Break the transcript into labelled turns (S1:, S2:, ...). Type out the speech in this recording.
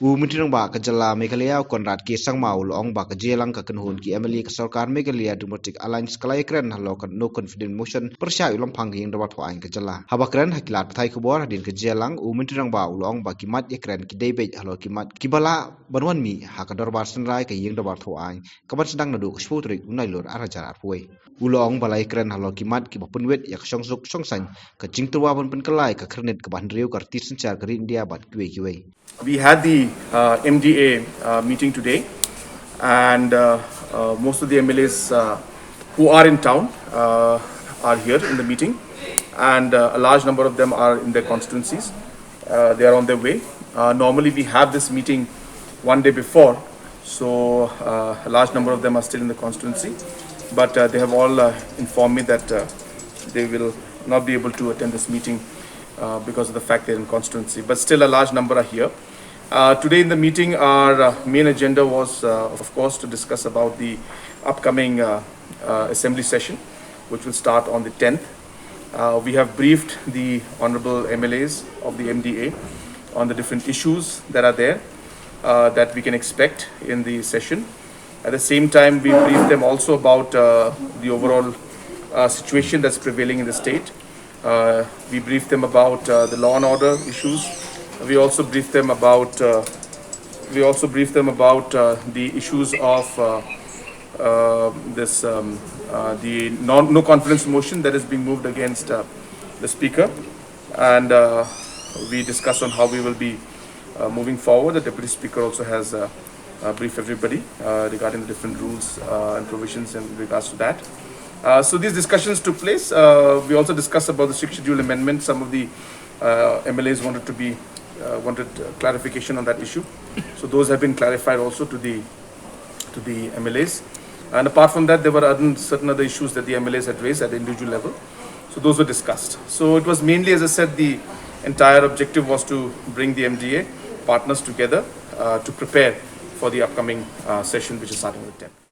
S1: Mintinong ba kajala Meghalaya konrad ke sangma ulong ba kajelang ka kanhun ki MLA ka sarkar Meghalaya Democratic Alliance kalai halor no confident motion pyrshah Lamphang yang dapat hoain kajala habakren hakilat pathai kubor hadin kajelang mintinong ba ulong ba kimat ekren ki debej halor kimat kibala banwan mi hakador bar senrai ka yang dapat hoain kaban sedang nadu ksputrik unailur arajar arpuai ulong balai kren halor kimat ki bapunwet yak songsuk songsan ka jingtuwa pun kelai ka kernet ka bandriu ka artis sencar ka India bat kiwe.
S2: We had the MDA meeting today, and most of the MLAs who are in town are here in the meeting, and a large number of them are in their constituencies. They are on their way. Normally we have this meeting one day before, so a large number of them are still in the constituency, but they have all informed me that they will not be able to attend this meeting because of the fact they're in constituency, but still a large number are here. Today in the meeting, our main agenda was, of course, to discuss about the upcoming assembly session, which will start on the 10th. We have briefed the honorable MLAs of the MDA on the different issues that are there that we can expect in the session. At the same time, we briefed them also about the overall situation that's prevailing in the state. We briefed them about the law and order issues. We also briefed them about the issues of the no confidence motion that is being moved against the speaker, and we discussed on how we will be moving forward. The deputy speaker also has briefed everybody regarding the different rules and provisions in regards to that. So these discussions took place. We also discussed about the 6th schedule amendment. Some of the MLAs wanted clarification on that issue. So those have been clarified also to the MLAs. And apart from that, there were certain other issues that the MLAs had raised at the individual level. So those were discussed. So it was mainly, as I said, the entire objective was to bring the MDA partners together to prepare for the upcoming session, which is starting on the 10th.